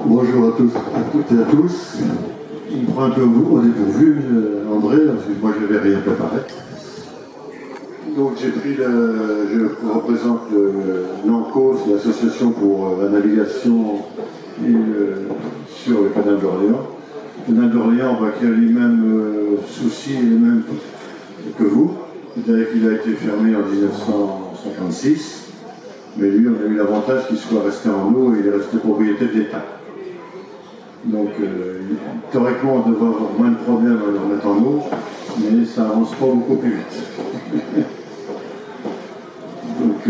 Bonjour à tous, à toutes et à tous. Il me prend un peu au dépourvu, André, parce que moi je n'avais rien préparé. Donc je représente l'ANCO, c'est l'association pour la navigation sur le canal d'Orléans. Le canal d'Orléans qui a les mêmes soucis et les mêmes que vous. C'est-à-dire qu'il a été fermé en 1956, mais lui on a eu l'avantage qu'il soit resté en eau et il est resté propriété de l'État. Donc, théoriquement, on devrait avoir moins de problèmes à le remettre en eau, mais ça avance pas beaucoup plus vite. Donc,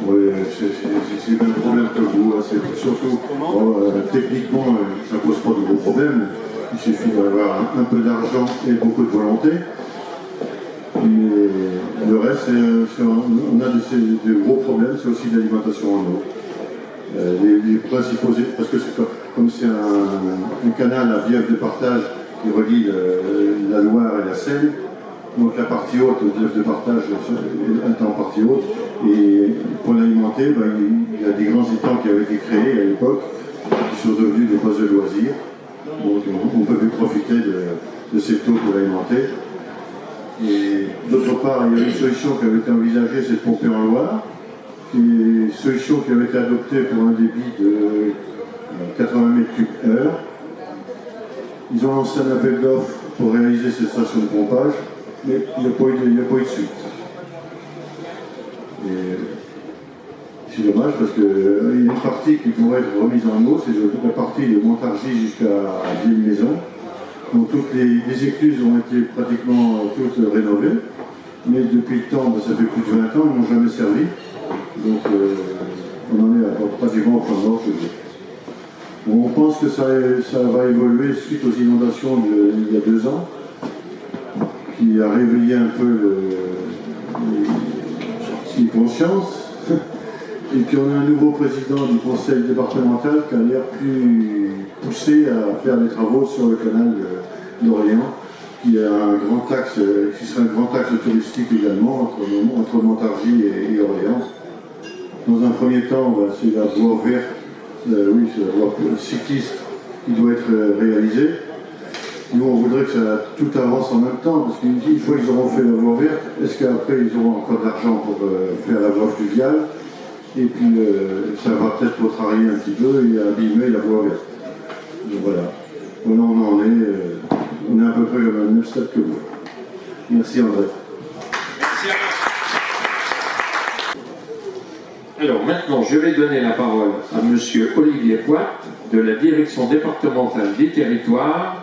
ouais, c'est le même problème que vous. Hein, c'est surtout, techniquement, ça ne pose pas de gros problèmes. Il suffit d'avoir un peu d'argent et beaucoup de volonté. Mais le reste, on a de gros problèmes, c'est aussi l'alimentation en eau. Les principaux, parce que comme c'est un canal à bief de partage qui relie la Loire et la Seine, donc la partie haute, le bief de partage est en partie haute, et pour l'alimenter, il y a des grands étangs qui avaient été créés à l'époque, qui sont devenus des postes de loisirs, donc on ne peut plus profiter de ces taux pour l'alimenter. Et d'autre part, il y a une solution qui avait été envisagée, c'est de pomper en Loire, une solution qui avait été adoptée pour un débit de 80 m3/h. Ils ont lancé un appel d'offres pour réaliser cette station de pompage, mais il n'y a pas eu de suite. Et c'est dommage parce qu'il y a une partie qui pourrait être remise en eau, c'est la partie de Montargis jusqu'à Vieille-Maison. Donc toutes les écluses ont été pratiquement toutes rénovées, mais depuis le temps, ça fait plus de 20 ans, ils n'ont jamais servi. Donc on en est pratiquement au point mort. On pense que ça va évoluer suite aux inondations il y a 2 ans, qui a réveillé un peu les consciences. Et puis on a un nouveau président du conseil départemental qui a l'air plus poussé à faire des travaux sur le canal d'Orléans, qui serait un grand axe touristique également entre Montargis et Orléans. Dans un premier temps, c'est la voie verte, c'est la voie cycliste qui doit être réalisée. Nous, on voudrait que tout avance en même temps, parce qu'une fois qu'ils auront fait la voie verte, est-ce qu'après ils auront encore de l'argent pour faire la voie fluviale? Et puis ça va peut-être contrarier un petit peu et abîmer la voie verte. Donc voilà. Voilà, on est à peu près au même stade que vous. Merci André. Merci. Alors maintenant, je vais donner la parole à Monsieur Olivier Poit de la direction départementale des territoires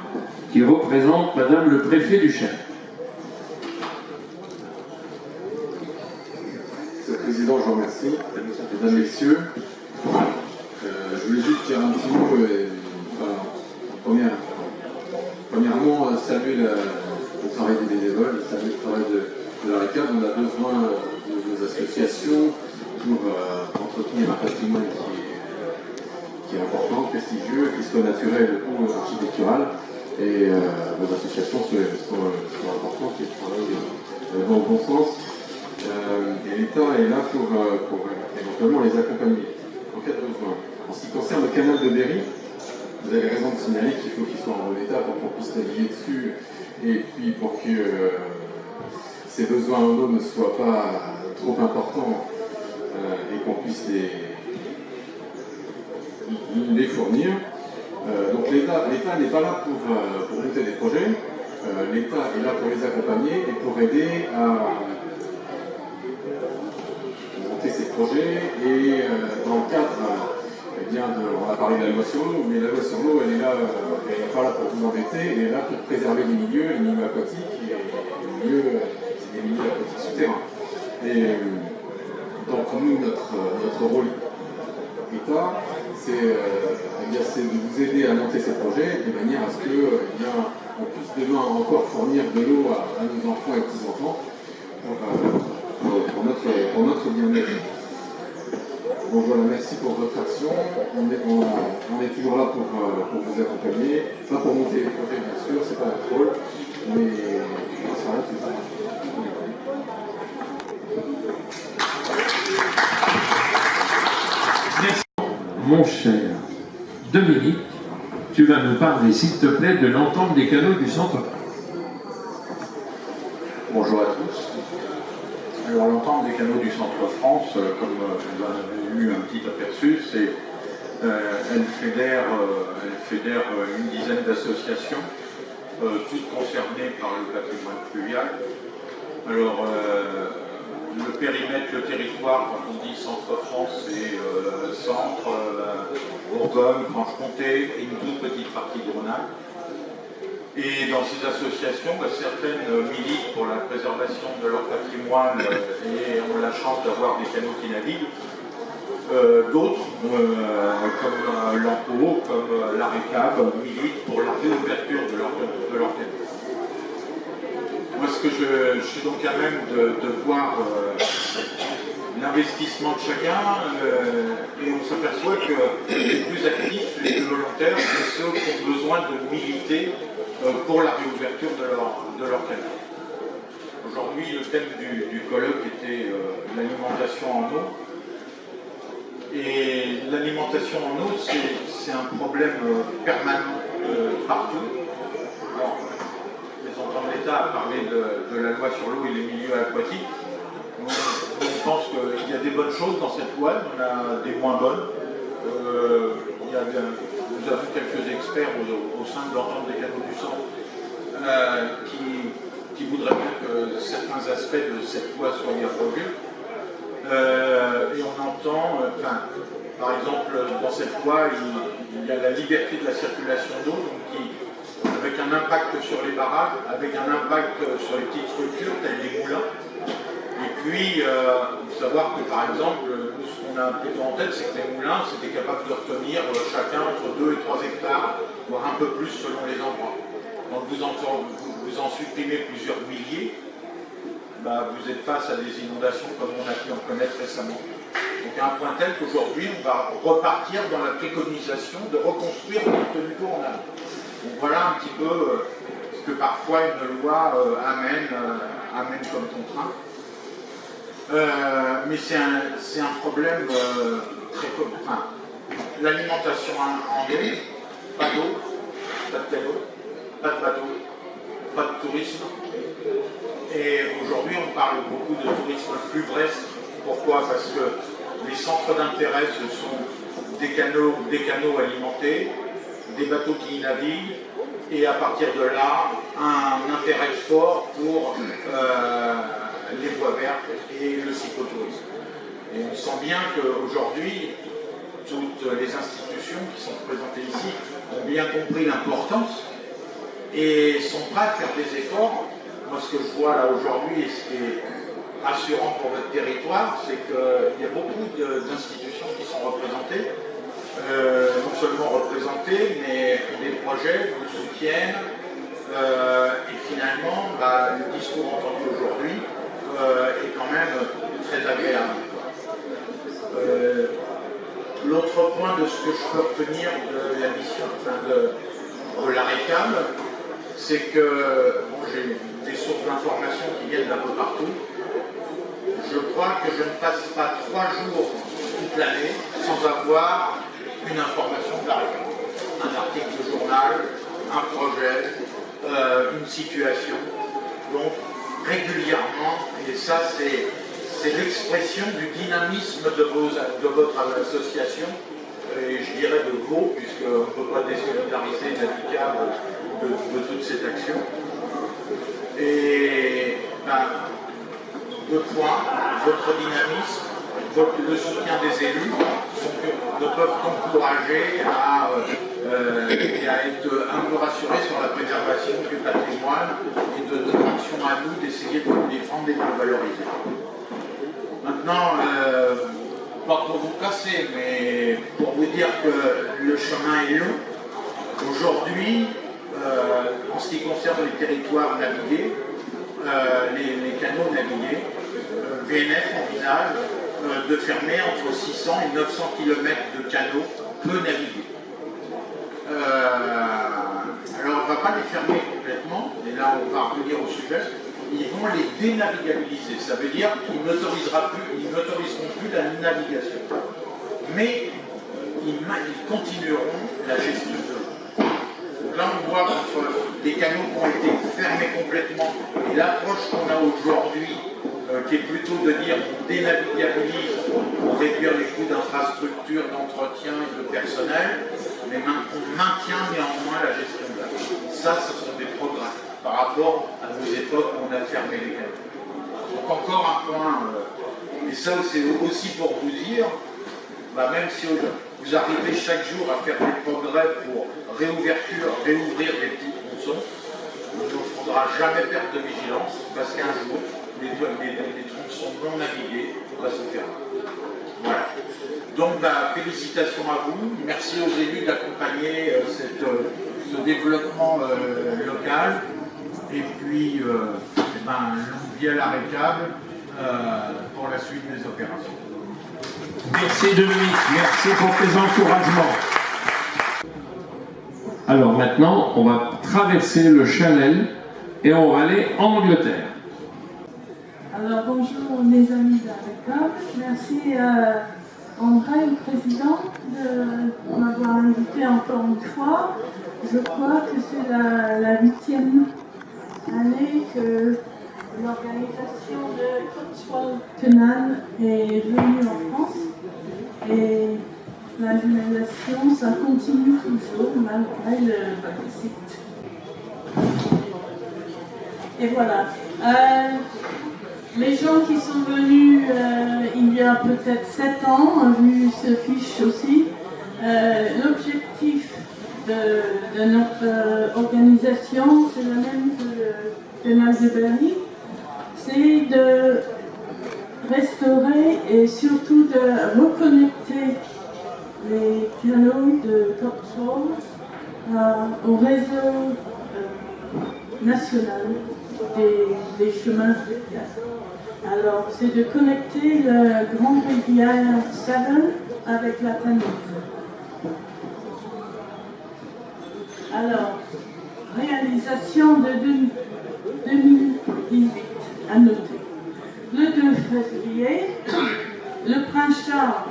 qui représente Madame le préfet du Cher. Monsieur le Président, je vous remercie. Mesdames, Messieurs, je voulais juste dire un petit mot. Premièrement, saluer le travail des bénévoles, saluer le travail de la RECAB. On a besoin de vos associations pour entretenir un patrimoine qui est important, prestigieux, qui soit naturel ou architectural. Et vos associations sont importantes et travaillent dans le bon sens. Et l'État est là pour éventuellement les accompagner en cas de besoin. En ce qui concerne le canal de Berry, vous avez raison de signaler qu'il faut qu'il soit en bon état pour qu'on puisse naviguer dessus et puis pour que ces besoins en eau ne soient pas trop importants et qu'on puisse les fournir. Donc l'État n'est pas là pour monter des projets, l'État est là pour les accompagner et pour aider à monter ces projets et dans le cadre, on a parlé de la loi sur l'eau, mais la loi sur l'eau elle n'est pas là pour vous embêter, elle est là pour préserver les milieux aquatiques et c'est des milieux aquatiques souterrains. Et donc nous, notre rôle État, c'est de vous aider à monter ces projets de manière à ce que on puisse demain encore fournir de l'eau à nos enfants et petits-enfants pour notre bien-être. Donc voilà, merci pour votre action. On est toujours là pour vous accompagner. Pas pour monter les projets, bien sûr, c'est pas notre rôle, mais ça reste tout ça. Mon cher Dominique, tu vas nous parler, s'il te plaît, de l'entente des canaux du centre. Bonjour à tous. Alors l'entente des canaux du Centre-France, comme vous en avez eu un petit aperçu, elle fédère une dizaine d'associations, toutes concernées par le patrimoine fluvial. Alors le périmètre, le territoire, quand on dit Centre-France, c'est Centre, Bourgogne, Franche-Comté et une toute petite partie de Rhône-Alpes. Et dans ces associations, certaines militent pour la préservation de leur patrimoine et ont la chance d'avoir des canaux qui naviguent. D'autres, comme l'AMPO, comme l'ARECAB, militent pour la réouverture de leur canaux. Moi, je suis donc à même de voir l'investissement de chacun et on s'aperçoit que les plus actifs, les plus volontaires, c'est ceux qui ont besoin de militer pour la réouverture de leur canal. Aujourd'hui, le thème du colloque était l'alimentation en eau. Et l'alimentation en eau, c'est un problème permanent partout. Alors, les représentants de l'État a parlé de la loi sur l'eau et les milieux aquatiques. On pense qu'il y a des bonnes choses dans cette loi, il y en a des moins bonnes. Nous avons quelques experts au sein de l'entente des canaux du centre qui voudraient bien que certains aspects de cette loi soient revus. Et on entend, par exemple, dans cette loi, il y a la liberté de la circulation d'eau, avec un impact sur les barrages, avec un impact sur les petites structures, telles les moulins. Et puis, savoir que par exemple, nous, ce qu'on a plutôt en tête, c'est que les moulins, c'était capable de retenir chacun entre 2 et 3 hectares, voire un peu plus selon les endroits. Quand vous en supprimez plusieurs milliers, vous êtes face à des inondations comme on a pu en connaître récemment. Donc à un point tel qu'aujourd'hui, on va repartir dans la préconisation de reconstruire une tenue tournable. Donc voilà un petit peu ce que parfois une loi amène comme contrainte. Mais c'est un problème très commun. Enfin, l'alimentation en eau, pas d'eau, pas de canaux, pas de bateau, pas de tourisme. Et aujourd'hui, on parle beaucoup de tourisme fluvrestre. Pourquoi? Parce que les centres d'intérêt, ce sont des canaux alimentés, des bateaux qui y naviguent, et à partir de là, un intérêt fort pour les voies vertes et le cyclotourisme. Et on sent bien qu'aujourd'hui, toutes les institutions qui sont présentées ici ont bien compris l'importance et sont prêtes à faire des efforts. Moi, ce que je vois là aujourd'hui et ce qui est rassurant pour votre territoire, c'est qu'il y a beaucoup d'institutions qui sont représentées, non seulement représentées, mais des projets vous soutiennent. Et finalement, le discours entendu aujourd'hui est quand même très agréable. L'autre point de ce que je peux retenir de la mission de l'ARECAB, c'est que j'ai des sources d'informations qui viennent d'un peu partout. Je crois que je ne passe pas 3 jours toute l'année sans avoir une information de l'ARECAB. Un article de journal, un projet, une situation. Donc régulièrement, et ça c'est l'expression du dynamisme de votre association, et je dirais de vos, puisqu'on ne peut pas désolidariser l'ARECAB de toute cette action. Et 2 points, votre dynamisme, le soutien des élus ne peuvent qu'encourager à être un peu rassurés sur la préservation du patrimoine et de notre action à nous d'essayer de le défendre et de le valoriser. Maintenant, pas pour vous casser, mais pour vous dire que le chemin est long. Aujourd'hui, en ce qui concerne les territoires navigués, les canaux navigués, VNF envisage de fermer entre 600 et 900 km de canaux peu navigués. Alors on ne va pas les fermer complètement, et là on va revenir au sujet, ils vont les dénavigabiliser, ça veut dire qu'ils n'autoriseront plus la navigation. Mais ils continueront la gestion de l'eau. Donc là, on voit entre les canaux qui ont été fermés complètement et l'approche qu'on a aujourd'hui, qui est plutôt de dire on dénavigabilise pour réduire les coûts d'infrastructure, d'entretien et de personnel, mais on maintient néanmoins la gestion de l'eau. Ça, ce sont des progrès par rapport à nos époques où on a fermé les canaux. Donc encore un point, et ça c'est aussi pour vous dire, même si vous arrivez chaque jour à faire des progrès pour réouvrir des petits tronçons, il ne faudra jamais perdre de vigilance, parce qu'un jour, les tronçons non navigués vont se faire. Voilà. Donc félicitations à vous, merci aux élus d'accompagner ce développement local, et puis via l'arrêtable pour la suite des opérations. Merci Dominique, merci pour tes encouragements. Alors maintenant, on va traverser le Channel et on va aller en Angleterre. Alors bonjour mes amis d'Arrêtable, merci André, le président, de m'avoir invité encore une fois. Je crois que c'est la 8e année que l'organisation de Cotswold Canal est venue en France et la jumelation, ça continue toujours malgré le Brexit. Et voilà. Les gens qui sont venus il y a peut-être 7 ans ont vu ce fiche aussi. L'objectif de notre organisation, c'est le même que le canal de Berry, c'est de restaurer et surtout de reconnecter les canaux de Cotswold au réseau national des chemins fluviaux. Alors, c'est de connecter le Grand Rivière Severn avec la Tamise. Alors, réalisation de 2018 à noter. Le 2 février, le prince Charles,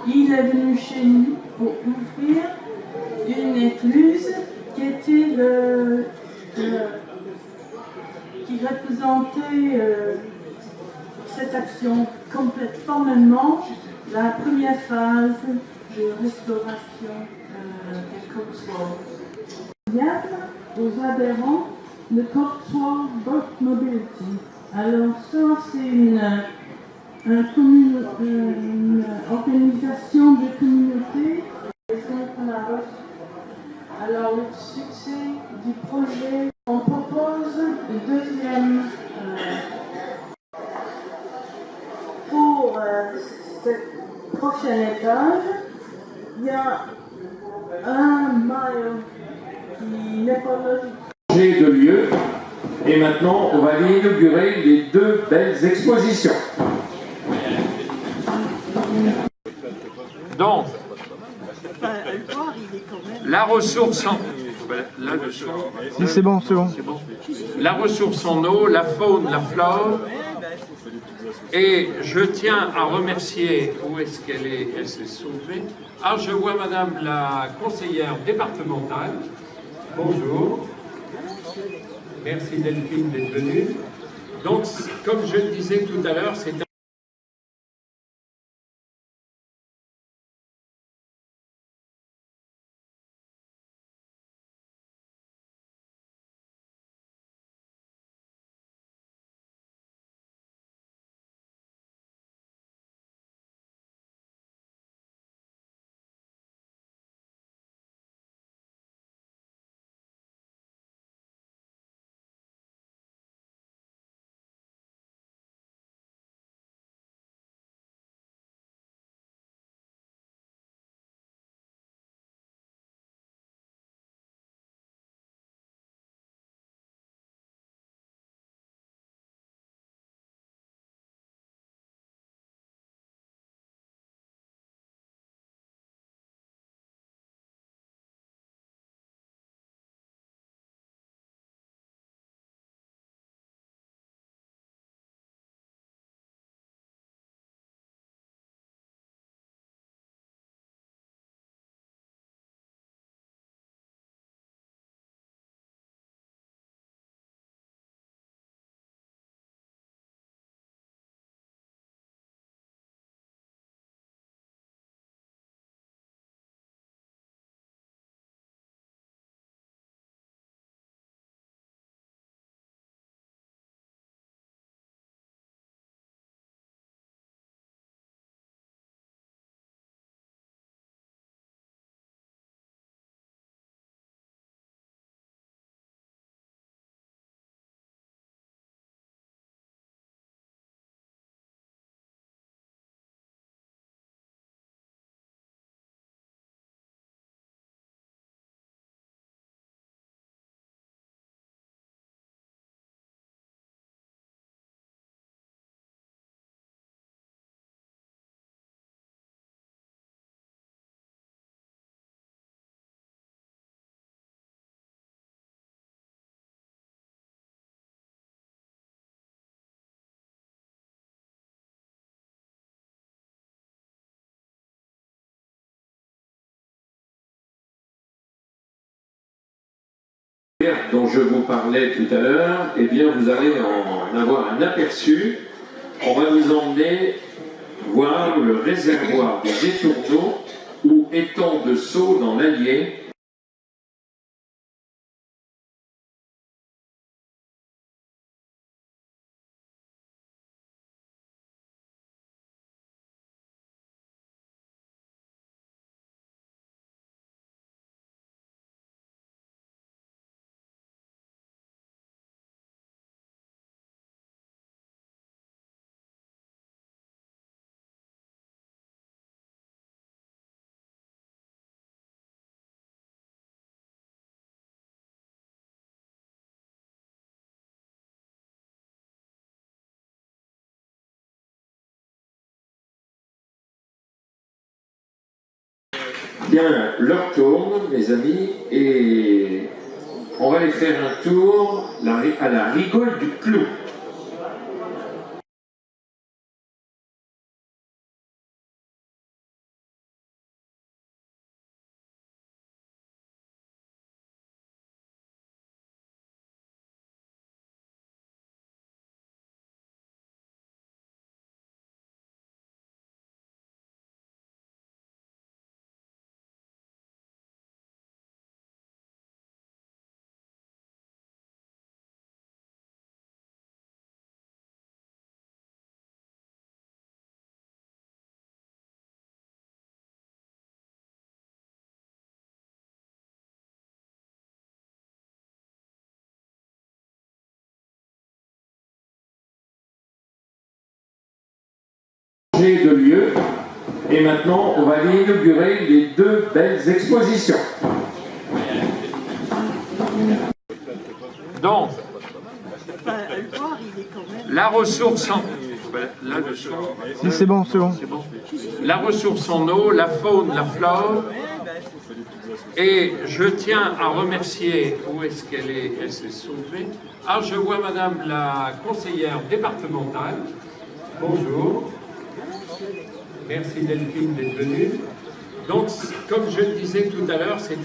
il est venu chez nous pour ouvrir une écluse qui était qui représentait cette action complète formellement la première phase de restauration des Cotswolds. Aux adhérents de Cotswold Boat Mobility. Alors ça c'est une organisation de communauté. Alors le succès du projet, on propose le deuxième pour cette prochaine étage. Il y a un mile qui n'est pas logique. De lieu, et maintenant on va inaugurer les 2 belles expositions. Donc, la ressource en... Là, le son... C'est bon, c'est bon. La ressource en eau, la faune, la flore. Et je tiens à remercier, où est-ce qu'elle est? Elle s'est sauvée. Ah, je vois madame la conseillère départementale. Bonjour. Merci Delphine d'être venue. Donc, comme je le disais tout à l'heure, c'est dont je vous parlais tout à l'heure, eh bien vous allez en avoir un aperçu. On va vous emmener voir le réservoir des étourneaux ou étang de Sceaux dans l'Allier. Bien, l'heure tourne, mes amis, et on va aller faire un tour à la rigole du Clou. De lieu, et maintenant on va inaugurer les deux belles expositions. Donc, la ressource en... Là, le son... C'est bon, c'est bon. La ressource en eau, la faune, la flore. Et je tiens à remercier, où est-ce qu'elle est? Elle s'est sauvée. Ah, je vois madame la conseillère départementale. Bonjour. Merci Delphine d'être venue. Donc, comme je le disais tout à l'heure, c'est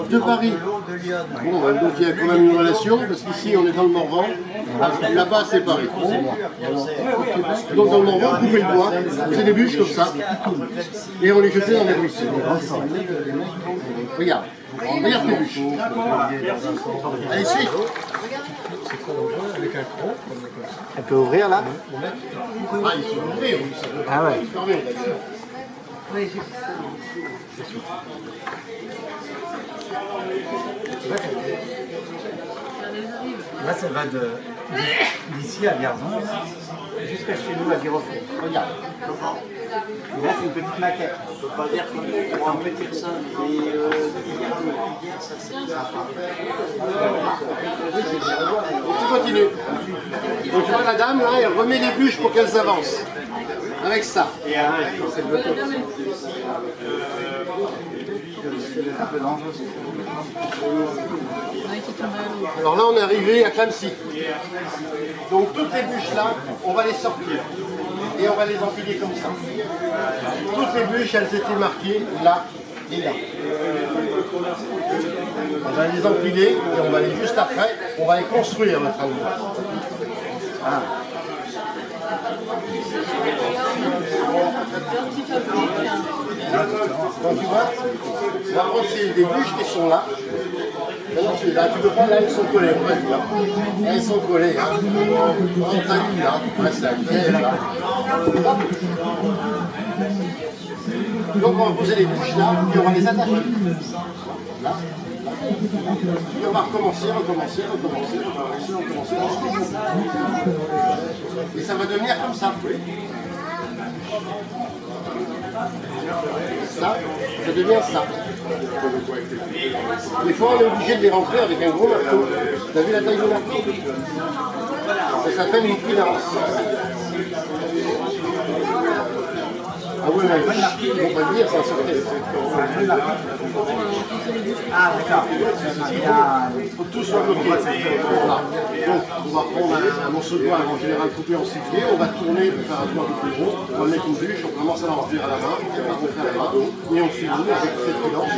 De Paris. Bon, donc il y a quand même une relation, parce qu'ici on est dans le Morvan, là-bas c'est Paris. Donc dans le Morvan, on coupait le bois, on faisait des bûches comme ça, et on les jetait dans les ruisseaux. Regarde, regarde tes bûches. Allez, suis. Elle peut ouvrir là? Ah, il faut ouvrir, oui. Ah ouais. Là, ça va d'ici à Vierzon jusqu'à chez nous à Viroflay. Regarde. Et là, c'est une petite maquette. On ne peut pas dire qu'on peut dire ça, mais Tu continues. Donc tu vois la dame, là, elle remet les bûches pour qu'elles avancent. Avec ça. Alors là, on est arrivé à Clamcy. Donc toutes les bûches là, on va les sortir. Et on va les empiler comme ça. Toutes les bûches, elles étaient marquées là et là. On va les empiler et on va aller juste après, on va les construire naturellement. Ah. Donc tu vois, là, c'est des bûches qui sont là. Maintenant, là, tu peux prendre, là, elles sont collées. Là, elles sont collées. Hein. On t'a vu là, c'est la pièce là. Hop. Donc on va poser les bûches là, et on va les attacher. Là. Et on va recommencer. Et ça va devenir comme ça. Ça devient ça. Des fois, on est obligé de les rentrer avec un gros marteau. Tu as vu la taille du marteau? Ça s'appelle une prudence. Ah oui, mais on va dire, c'est un secret. Ah, d'accord. Il faut que tout soit bloqué. Voilà. Donc, on va prendre un morceau de bois en général coupé en sifflet, on va tourner pour faire un toit un peu plus gros, on va mettre une bûche, on commence à l'enlever à la main, on va refaire à la main, et on finit avec cette prudence.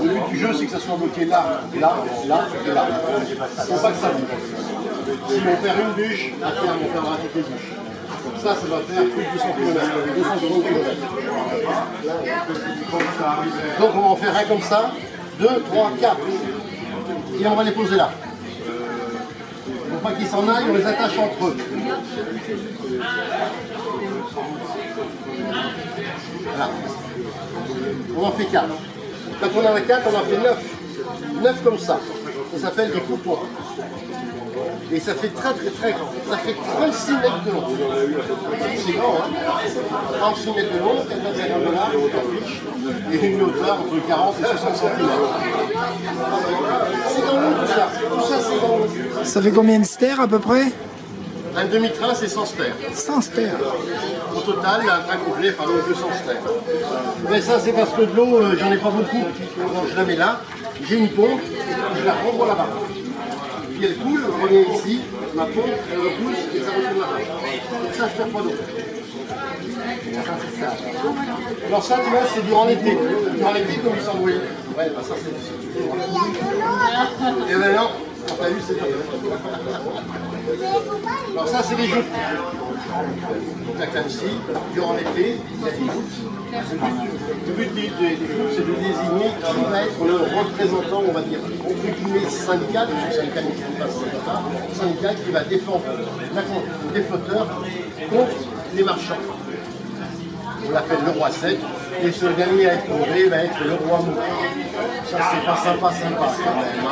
Le but du jeu, c'est que ça soit bloqué là, là, là et là. Il ne faut pas que ça bouge. Si on perd une bûche, à terme, on perdra toutes les bûches. Ça va faire plus de 200 km, 260 km. Donc on va en faire un comme ça, 2, 3, 4. Et on va les poser là. Pour pas qu'ils s'en aillent, on les attache entre eux. Voilà. On en fait 4. Quand on en a 4, on en fait 9. 9 comme ça. Ça s'appelle des coupoirs. Et ça fait très grand. Ça fait 36 mètres de long. C'est grand, hein. 36 mètres de long, 4 mètres de large, et une hauteur entre 40 et 60 cm. C'est dans l'eau tout ça. Tout ça, c'est dans l'eau. Ça fait combien de stères à peu près? Un demi-train, c'est 100 stères. 100 stères. Au total, il y a un train complet, enfin 200 stères. Mais ça, c'est parce que de l'eau, j'en ai pas beaucoup. Donc je la mets là, j'ai une pompe, je la renvoie là-bas. Puis elle coule, on revient ici, ma pompe, elle repousse et ça retourne là-bas. Donc ça, je perds pas d'eau. Alors ça, tu vois, c'est durant l'été. Durant l'été, comme ils sont brûlés. Ouais, bah ça, c'est... Et ben non, quand t'as vu, c'est pas. Alors ça, c'est les joutes. Donc la Clamcy, durant l'été, il y a des joutes. Le but des joutes, c'est de désigner qui va être le représentant, on va dire, entre guillemets syndical, parce que le syndical n'est pas syndical, qui va défendre les flotteurs contre les marchands. On l'appelle le roi sec, et ce dernier à être tombé va être le roi mou. Ça, c'est pas sympa quand même.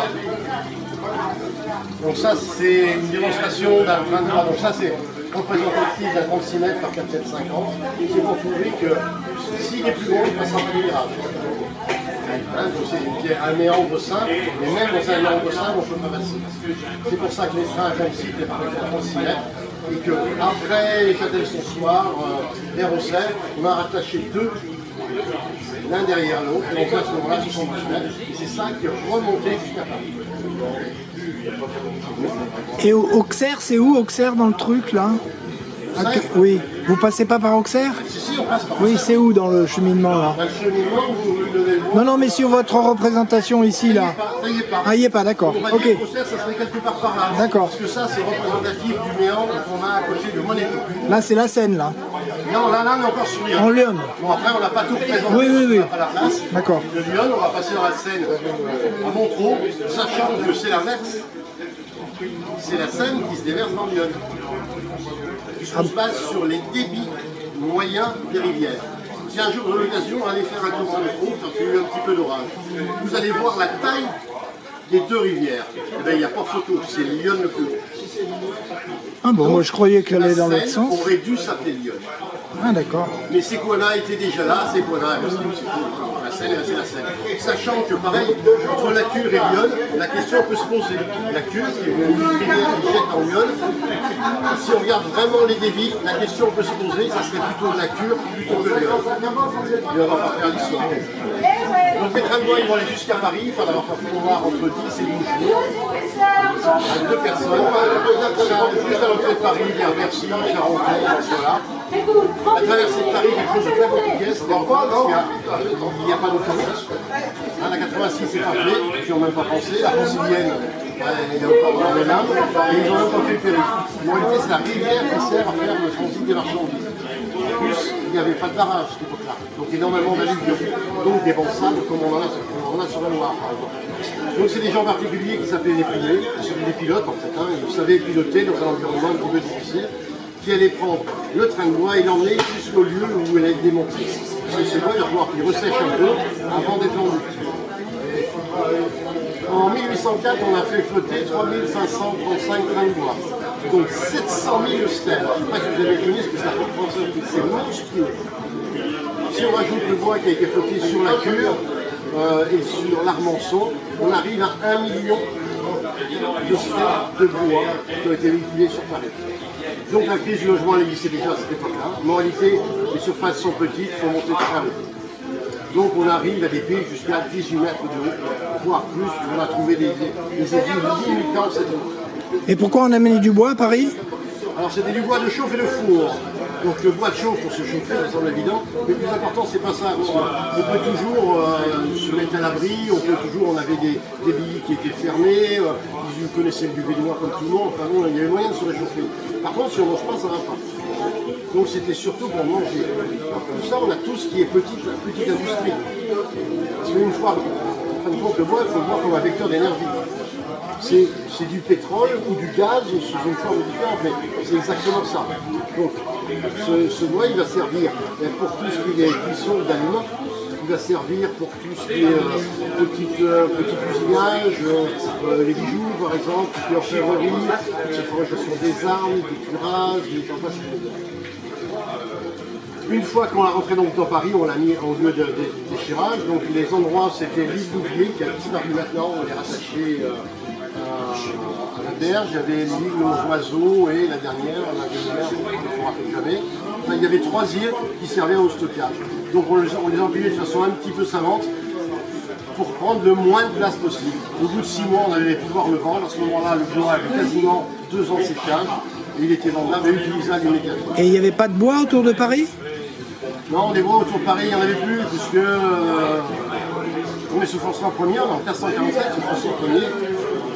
Donc ça, c'est une démonstration d'un 23. Donc ça, c'est représentatif d'un 36 mètres par 4 mètres 50. C'est pour prouver que s'il est plus gros, il passera pas les virages. Hein, c'est un méandre simple, et même dans un méandre simple, on peut pas passer. C'est pour ça que les trains comme ci, étaient à 36 mètres. Et qu'après Châtel-son-Soir, vers Rossel, on a rattaché deux, l'un derrière l'autre, et donc à ce moment-là, 70 mètres, et c'est ça qui est remonté jusqu'à Paris. Et Auxerre, c'est où Auxerre dans le truc là? Oui, vous passez pas par Auxerre? Si, on passe par Oui, c'est où dans le cheminement là? Le cheminement, vous devez le voir. Non, non, mais sur votre représentation ici, là. Ça y est pas. Ah, il y est pas, d'accord. On va Ok. dire qu'Auxerre, ça serait quelque part par là. D'accord. Parce que ça, c'est représentatif du méandre qu'on a à côté de Monéto. Là, c'est la Seine, là. Non, là, on est encore sur Lyon. En Lyon. Bon, après, on n'a pas tout représenté. Oui, oui, oui. On n'a pas la place. D'accord. De Lyon, on va passer dans la Seine à Montreux, sachant que c'est l'inverse. C'est la Seine qui se déverse dans Lyon. On se base sur les débits moyens des rivières. Si un jour vous avez l'occasion, allez faire un tour en métro, quand il y a eu un petit peu d'orage. Vous allez voir la taille des deux rivières. Eh bien, il n'y a pas photo, c'est Lyon le plus haut. Ah bon, moi je croyais qu'elle allait dans La l'autre Seine sens. aurait dû s'appeler Lyon. Ah d'accord. Mais Séquana était déjà là, Séquana est restée, c'est tout. La Seine est restée la Seine. Sachant que pareil, entre la Cure et Lyon, la question peut se poser. La Cure, qui est une rivière qui jette en Lyon, si on regarde vraiment les débits, la question peut se poser, ça serait plutôt la Cure plutôt que Lyon. Et on va pas faire l'histoire. Donc les tramways ils vont aller jusqu'à Paris, il faudra faire voir entre 10 et 12 jours. Avec deux personnes, juste à l'entrée de Paris, vers Bercy, Charenton, voilà. La traversée de Paris, quelque chose de très compliqué, c'est parce qu'il n'y a pas d'autoroute. La 86 c'est pas fait, ils n'ont même pas pensé. La francilienne, il y a encore des lames, et ils n'ont même pas fait le périph'. En réalité, c'est la rivière qui sert à faire le transit des marchandises. En plus, il n'y avait pas de barrage à cette époque-là, donc énormément d'alluvions, donc des bancs sables comme on en a sur la Loire par exemple. Donc c'est des gens particuliers qui s'appelaient des privés, c'était des pilotes en fait, hein, ils savaient piloter dans un environnement un petit peu difficile, qui allaient prendre le train de bois et l'emmener jusqu'au lieu où elle allait être démontée. C'est bon, il va falloir qu'il ressèche un peu avant d'être vendu. En 1804, on a fait flotter 3535 trains de bois. Donc 700 000 stèles. Je ne sais pas si vous avez connu ce que ça représente, c'est monstrueux. Si on rajoute le bois qui a été flotté sur la Cure et sur l'Armançon, on arrive à 1 million de stèles de bois qui ont été véhiculées sur Paris. Donc la crise du logement existait déjà à cette époque-là. En réalité, les surfaces sont petites, il faut monter très haut. Donc on arrive à des pics jusqu'à 18 mètres de haut, voire plus. On a trouvé des édiles limitants cette eau. Et pourquoi on a amené du bois à Paris? Alors c'était du bois de chauffe et de four. Donc le bois de chauffe pour se chauffer, ça semble évident. Mais le plus important, c'est pas ça. Parce on peut toujours se mettre à l'abri, on avait des billes qui étaient fermées, ils connaissaient le duvet de noir comme tout le monde. Enfin bon, il y avait moyen de se réchauffer. Par contre, si on ne mange pas, ça ne va pas. Donc c'était surtout pour manger. Tout ça, on a tout ce qui est petite industrie. Parce qu'une fois, en fin de compte, le bois, il faut le voir comme un vecteur d'énergie. C'est du pétrole ou du gaz sous une forme différente, mais c'est exactement ça. Donc, ce bois, il va servir pour tout ce qui est cuisson d'aliments, il va servir pour tout ce qui est petit usinage, les bijoux par exemple, tout ce qui est orfèvrerie, la fabrication des armes, des tirages, des campagnes. Une fois qu'on l'a rentré donc dans Paris, on l'a mis au lieu de déchirage. Donc les endroits, c'était l'île d'Ouvier qui a disparu maintenant, on est rattaché à la berge. Il y avait l'île aux oiseaux et la dernière, on ne me rappelle jamais. Enfin, il y avait 3 îles qui servaient au stockage. Donc on les empilait de façon un petit peu savante pour prendre le moins de place possible. Au bout de 6 mois, on avait pu voir le vendre. À ce moment-là, le bois avait quasiment 2 ans de séchage. Et il était vendable et utilisable immédiatement. Et il n'y avait pas de bois autour de Paris? Non, des bois autour de Paris, il n'y en avait plus, puisque on est sous François Ier, en 1447, sous François Ier.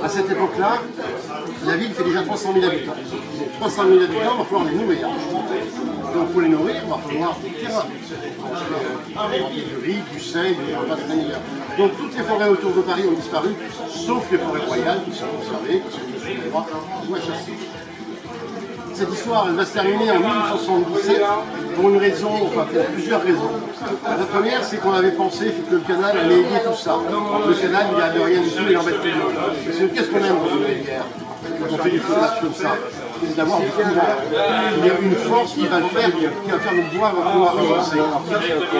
À cette époque-là, la ville fait déjà 300 000 habitants. Donc 300 000 habitants, il va falloir les nourrir. Donc pour les nourrir, il va falloir des terrains. Du riz, du sel, du repas de manière. Donc toutes les forêts autour de Paris ont disparu, sauf les forêts royales qui sont conservées, qui sont sur les droits, ou à chasser. Cette histoire elle va se terminer en 1877 pour une raison, enfin pour plusieurs raisons. La première, c'est qu'on avait pensé que le canal allait aider tout ça. Le canal, il n'avait rien du tout, il embête tout le monde. Parce que qu'est-ce qu'on aime dans une rivière quand on fait des frottages comme ça? C'est d'avoir du courant. Il y a une force qui va le faire, qui va faire le bois va pouvoir avancer.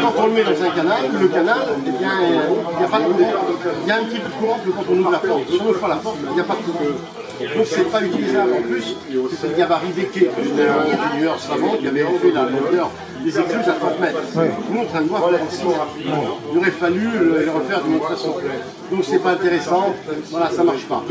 Quand on le met dans un canal, le canal, eh bien, il n'y a pas de courant. Il y a un petit peu de courant que quand on ouvre la porte. Si on ouvre la porte, il n'y a pas de courant. Donc c'est pas utilisable en plus, c'est qu'il y avait Ribequet, un ingénieur savant qui avait fait la longueur des écluses à 30 mètres. Nous, on train de voir 36 mètres. Il aurait fallu le refaire d'une autre façon. Donc c'est pas intéressant, voilà, ça marche pas.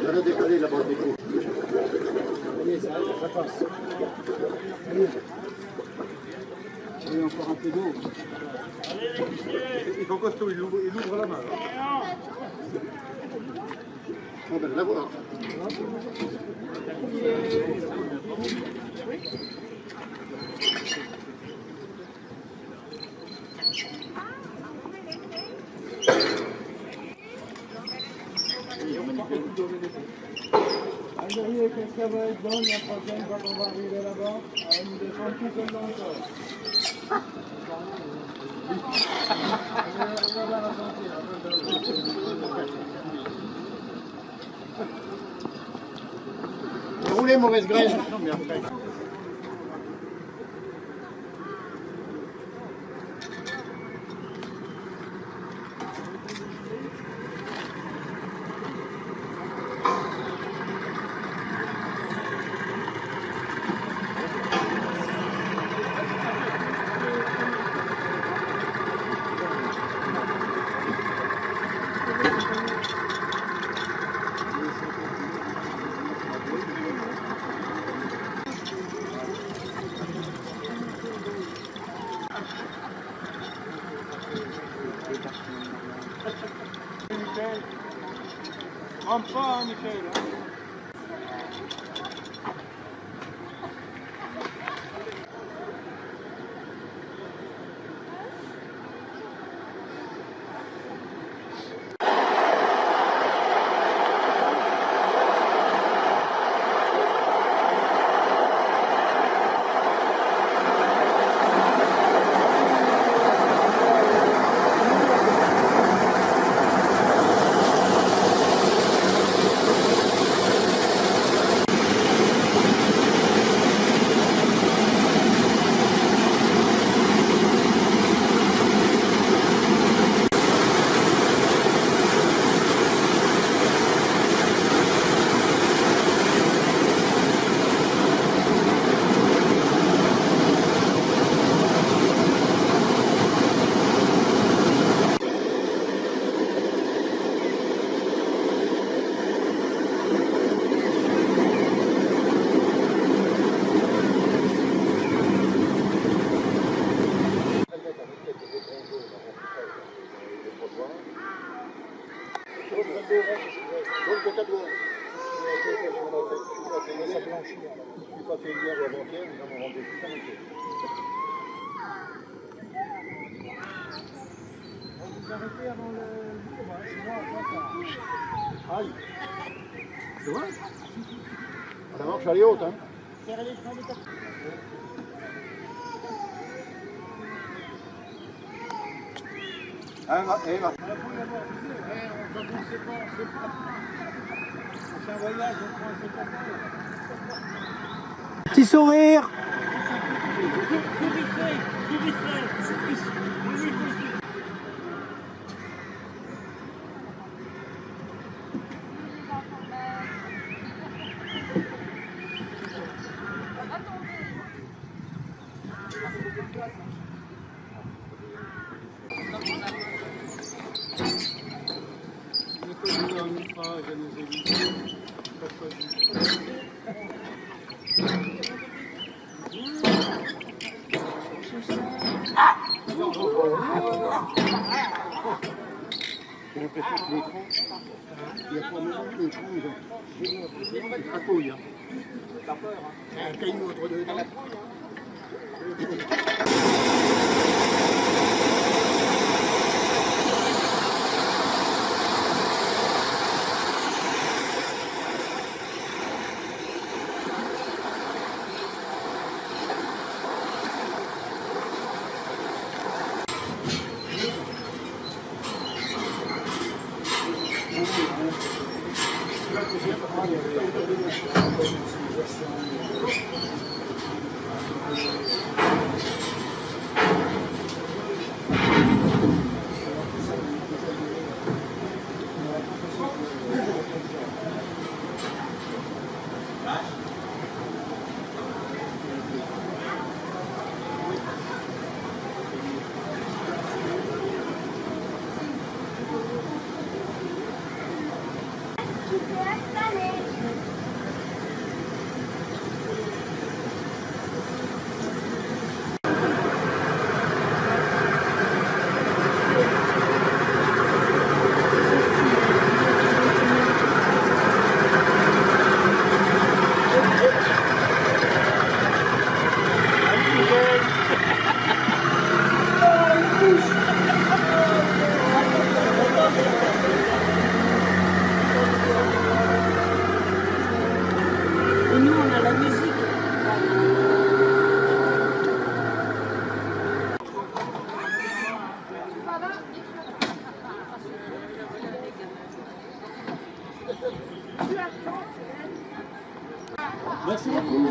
On a décalé la bande d'écho. Allez, ça passe. Allez. Il y a encore un peu d'eau. Il faut costaud, il ouvre la main. On va la voir. Allez, que ça va être bon la prochaine fois qu'on va arriver là-bas, on nous descend tout comme dans le corps. On va la sentir. Roulez, mauvaise graine. Non, mais après. Michel. Rampe pas, hein, Michel. Hein. Aïe. C'est vrai? La marche elle est haute, hein? Petit sourire. J'ai l'impression que l'écran, il y a pas longtemps que l'écran, il cracouille. T'as peur, hein? C'est un caillou entre deux dents. Et nous, on a la musique. Merci beaucoup.